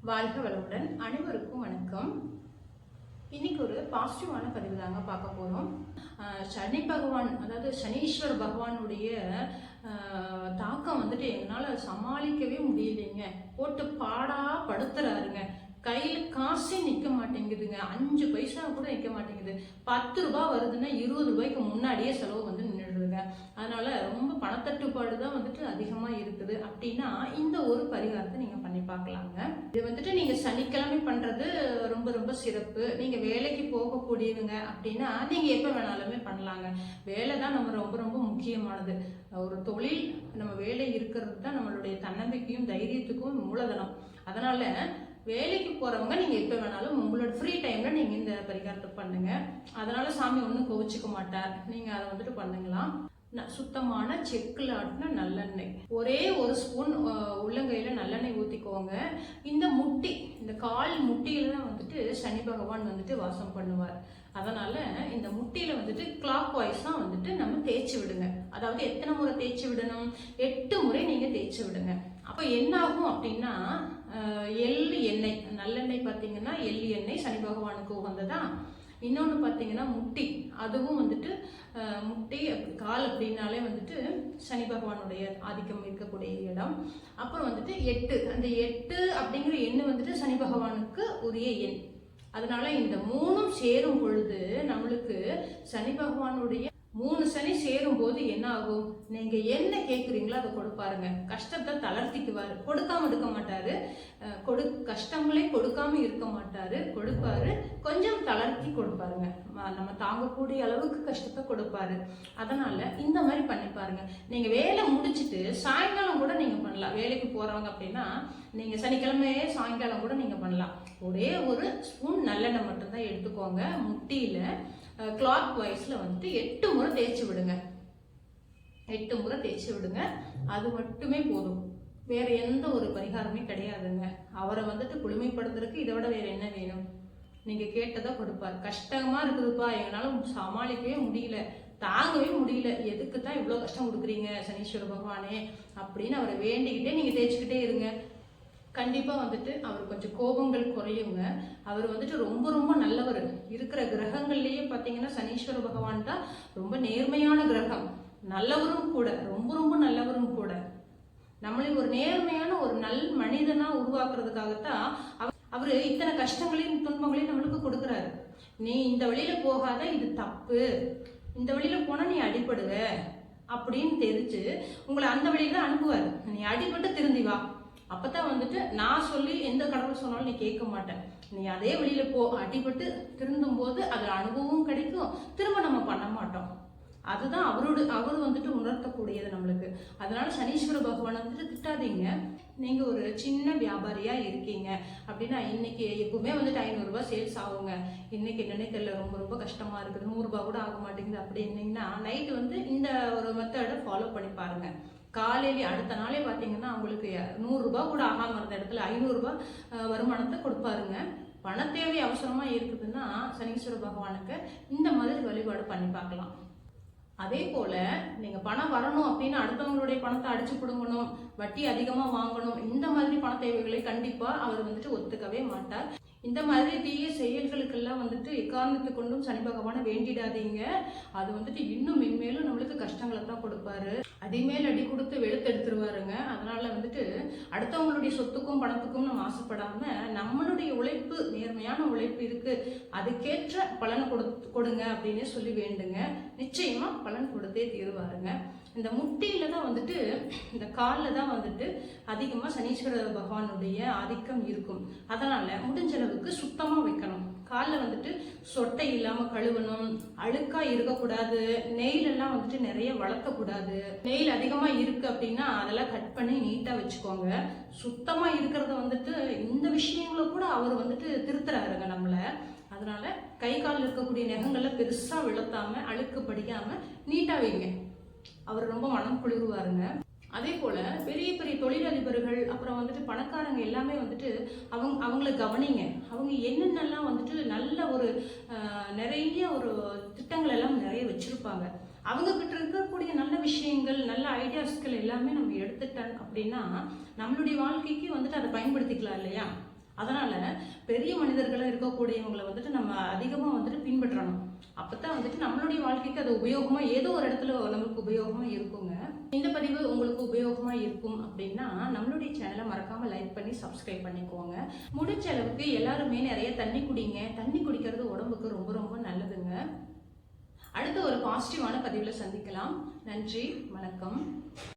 வாழ்க வளமுடன். அனைவருக்கும் வணக்கம். இன்னைக்கு ஒரு பாசிட்டிவான பதிவு தாங்க பார்க்க போகிறோம். சனி பகவான், அதாவது சனீஸ்வர பகவானுடைய தாக்கம் வந்துட்டு எங்களால் சமாளிக்கவே முடியலைங்க. போட்டு பாடா படுத்துறாருங்க. கையில் காசே நிற்க மாட்டேங்குதுங்க. 5 பைசா கூட நிற்க மாட்டேங்குது. 10 ரூபாய் வருதுன்னா 20 ரூபாய்க்கு முன்னாடியே செலவு வந்து நின்றுடுதுங்க. அதனால ரொம்ப பணத்தட்டுப்பாடு தான் வந்துட்டு அதிகமாக இருக்குது. அப்படின்னா இந்த ஒரு பரிகாரத்தை நீங்கள் பண்ணி பார்க்கலாங்க. இது வந்துட்டு நீங்கள் சனிக்கிழமை பண்ணுறது ரொம்ப ரொம்ப சிறப்பு. நீங்கள் வேலைக்கு போகக்கூடியவங்க அப்படின்னா நீங்கள் எப்போ வேணாலுமே பண்ணலாங்க. வேலை தான் நம்ம ரொம்ப ரொம்ப முக்கியமானது. ஒரு தொழில், நம்ம வேலை இருக்கிறது தான் நம்மளுடைய தன்னம்பிக்கையும் தைரியத்துக்கும் மூலதனம். அதனால வேலைக்கு போறவங்க நீங்க எப்ப வேணாலும் உங்களோட ஃப்ரீ டைம்ல நீங்க இந்த பரிகாரத்தை பண்ணுங்க. அதனால சாமி ஒன்றும் கோவிச்சுக்க மாட்டார். நீங்க அதை வந்துட்டு பண்ணுங்களாம். சுத்தமான செக்குல ஆட்டின நல்லெண்ணெய், ஒரே 1 ஸ்பூன் உள்ளங்கையில நல்லெண்ணெய் ஊத்திக்கோங்க. இந்த முட்டி, இந்த கால் முட்டியில தான் வந்துட்டு சனி பகவான் வந்துட்டு வாசம் பண்ணுவார். அதனால இந்த முட்டியில வந்துட்டு கிளாக் வைஸா வந்துட்டு நம்ம தேய்ச்சி விடுங்க. அதாவது எத்தனை முறை தேய்ச்சி விடணும்? 8 முறை நீங்க தேய்ச்சி விடுங்க. அப்ப என்ன ஆகும் அப்படின்னா, எள்ளு எண்ணெய், நல்லெண்ணெய் பார்த்தீங்கன்னா எள்ளு எண்ணெய் சனி பகவானுக்கு உகந்ததா. இன்னொன்று பார்த்தீங்கன்னா முட்டி, அதுவும் வந்துட்டு முட்டி கால் அப்படின்னாலே வந்துட்டு சனி பகவானுடைய ஆதிக்கம் இருக்கக்கூடிய இடம். அப்புறம் வந்துட்டு 8, அந்த 8 அப்படிங்கிற எண் வந்துட்டு சனி பகவானுக்கு உரிய எண். அதனால இந்த 3ம் சேரும் பொழுது நம்மளுக்கு சனி பகவானுடைய 3 சனி சேரும் போது என்ன ஆகும்? நீங்க என்ன கேட்குறீங்களோ அதை கொடுப்பாருங்க. கஷ்டத்தை தளர்த்திக்குவாரு. கொடுக்காம இருக்க மாட்டாரு. கஷ்டங்களே கொடுக்காம இருக்க மாட்டாரு. கொடுப்பாரு, கொஞ்சம் தளர்த்தி கொடுப்பாருங்க. நம்ம தாங்கக்கூடிய அளவுக்கு கஷ்டத்தை கொடுப்பாரு. அதனால இந்த மாதிரி பண்ணி பாருங்க. நீங்க வேலை முடிச்சுட்டு சாயங்காலம் கூட நீங்க பண்ணலாம். வேலைக்கு போறவங்க அப்படின்னா நீங்க சனிக்கிழமையே சாயங்காலம் கூட நீங்க பண்ணலாம். ஒரே 1 ஸ்பூன் நல்லெண்ணெய் மட்டும்தான் எடுத்துக்கோங்க. முட்டியில கிளாக் வைஸ்ல வந்துட்டு 8 முறை தேய்ச்சி விடுங்க. 8 முறை தேய்ச்சி விடுங்க. அது மட்டுமே போதும். வேற எந்த ஒரு பரிகாரமே கிடையாதுங்க. அவரை வந்துட்டு குளுமைப்படுத்துறதுக்கு இதை விட வேற என்ன வேணும்? நீங்க கேட்டதை கொடுப்பார். கஷ்டமா இருக்குதுப்பா, எங்களால சமாளிக்கவே முடியல, தாங்கவே முடியல, எதுக்கு தான் இவ்வளோ கஷ்டம் கொடுக்குறீங்க சனீஸ்வர பகவானே அப்படின்னு அவரை வேண்டிக்கிட்டே நீங்க தேய்ச்சிக்கிட்டே இருங்க. கண்டிப்பா வந்துட்டு அவர் கொஞ்சம் கோபங்கள் குறையுங்க. அவர் வந்துட்டு ரொம்ப ரொம்ப நல்லவர். இருக்கிற கிரகங்கள்லயே பார்த்தீங்கன்னா சனீஸ்வர பகவான் தான் ரொம்ப நேர்மையான கிரகம், நல்லவரும் கூட, ரொம்ப ரொம்ப நல்லவரும் கூட. நம்மளை ஒரு நேர்மையான ஒரு நல் மனிதனா உருவாக்குறதுக்காகத்தான் அவரு இத்தனை கஷ்டங்களையும் துன்பங்களையும் நம்மளுக்கு கொடுக்குறாரு. நீ இந்த வழியில போகாத, இது தப்பு, இந்த வழியில போனா நீ அடிபடுவ அப்படின்னு தெரிஞ்சு உங்களை அந்த வழியில அனுப்புவார். நீ அடிபட்டு திருந்தி வா. அப்பதான் வந்துட்டு நான் சொல்லி எந்த கடவுள் சொன்னாலும் நீ கேட்க மாட்டேன். நீ அதே வழியில போ. அடிபட்டு திருந்தும் போது அதுல அனுபவம் கிடைக்கும். திரும்ப நம்ம பண்ண மாட்டோம். அதுதான் அவர் வந்துட்டு உணர்த்தக்கூடியது நம்மளுக்கு. அதனால சனீஸ்வர பகவான் வந்துட்டு திட்டாதீங்க. நீங்க ஒரு சின்ன வியாபாரியா இருக்கீங்க அப்படின்னா இன்னைக்கு எப்பவுமே வந்துட்டு 500 ரூபாய் சேல்ஸ் ஆகுங்க. இன்னைக்கு என்னன்னே தெரியல, ரொம்ப ரொம்ப கஷ்டமா இருக்குது, 100 ரூபாய் கூட ஆக மாட்டேங்குது அப்படின்னீங்கன்னா நைட்டு வந்து இந்த ஒரு மெத்தடை ஃபாலோ பண்ணி பாருங்க. காலையிலே அடுத்த நாளே பார்த்தீங்கன்னா அவங்களுக்கு 100 ரூபாய் கூட ஆகாம இருந்த இடத்துல 500 ரூபாய் வருமானத்தை கொடுப்பாருங்க. பண தேவை அவசரமா இருக்குதுன்னா சனீஸ்வர பகவானுக்கு இந்த மாதிரி வழிபாடு பண்ணி பார்க்கலாம். அதே போல நீங்க பணம் வரணும் அப்படின்னு அடுத்தவங்களுடைய பணத்தை அடிச்சு பிடுங்கணும், வட்டி அதிகமா வாங்கணும், இந்த மாதிரி பண தேவைகளை கண்டிப்பா அவர் வந்துட்டு ஒத்துக்கவே மாட்டார். இந்த மாதிரி தீய செயல்களுக்கெல்லாம் வந்துட்டு எக்காரணத்தை கொண்டும் சனி பகவானை வேண்டிடாதீங்க. அது வந்துட்டு இன்னும் மென்மேலும் நம்மளுக்கு கஷ்டங்களை தான் கொடுப்பாரு. அடிமேல் அடி கொடுத்து வெளுத்தெடுத்துருவாருங்க. அதனால வந்துட்டு அடுத்தவங்களுடைய சொத்துக்கும் பணத்துக்கும் நம்ம ஆசைப்படாம நம்மளுடைய உழைப்பு, நேர்மையான உழைப்பு இருக்கு, அதுக்கேற்ற பலனை கொடுங்க அப்படின்னு சொல்லி வேண்டுங்க. நிச்சயமா பலன் கொடுத்தே தீருவாருங்க. இந்த முட்டியில தான் வந்துட்டு, இந்த காலில் தான் வந்துட்டு அதிகமாக சனீஸ்வர பகவானுடைய ஆதிக்கம் இருக்கும். அதனால முடிஞ்ச அளவுக்கு சுத்தமாக வைக்கணும். காலில் வந்துட்டு சொட்டை இல்லாமல் கழுவணும், அழுக்கா இருக்கக்கூடாது, நெயில் எல்லாம் வந்துட்டு நிறைய வளர்க்கக்கூடாது. நெயில் அதிகமாக இருக்கு அப்படின்னா அதெல்லாம் கட் பண்ணி நீட்டாக வச்சுக்கோங்க. சுத்தமாக இருக்கிறத வந்துட்டு இந்த விஷயங்களை கூட அவர் வந்துட்டு திருத்துறாருங்க நம்மளை. அதனால கை காலில் இருக்கக்கூடிய நகங்களை பெருசா விளத்தாம அழுக்கு படிக்காம நீட்டா வைங்க. அவர் ரொம்ப மனம் குளிர்வாருங்க. அதே போல பெரிய பெரிய தொழிலதிபர்கள், அப்புறம் வந்துட்டு பணக்காரங்க எல்லாமே வந்துட்டு அவங்கள கவனிங்க. அவங்க என்னென்னலாம் வந்துட்டு நல்ல ஒரு நிறைய ஒரு திட்டங்கள் எல்லாம் நிறைய வச்சிருப்பாங்க. அவங்க கிட்ட இருக்கக்கூடிய நல்ல விஷயங்கள், நல்ல ஐடியாஸ்கள் எல்லாமே நம்ம எடுத்துட்டோம் அப்படின்னா நம்மளுடைய வாழ்க்கைக்கு வந்துட்டு அதை பயன்படுத்திக்கலாம் இல்லையா? அதனால பெரிய மனிதர்களாக இருக்கக்கூடியவங்களை வந்துட்டு நம்ம அதிகமாக வந்துட்டு பின்பற்றணும். அப்பதான் வந்துட்டு நம்மளுடைய வாழ்க்கைக்கு அது உபயோகமா ஏதோ ஒரு இடத்துல நமக்கு உபயோகமா இருக்குங்க. இந்த பதிவு உங்களுக்கு உபயோகமா இருக்கும் அப்படின்னா நம்மளுடைய சேனலை மறக்காம லைக் பண்ணி சப்ஸ்கிரைப் பண்ணிக்கோங்க. முடிஞ்ச அளவுக்கு எல்லாருமே நிறைய தண்ணி குடிங்க. தண்ணி குடிக்கிறது உடம்புக்கு ரொம்ப ரொம்ப நல்லதுங்க. அடுத்த ஒரு பாசிட்டிவான பதிவில் சந்திக்கலாம். நன்றி, வணக்கம்.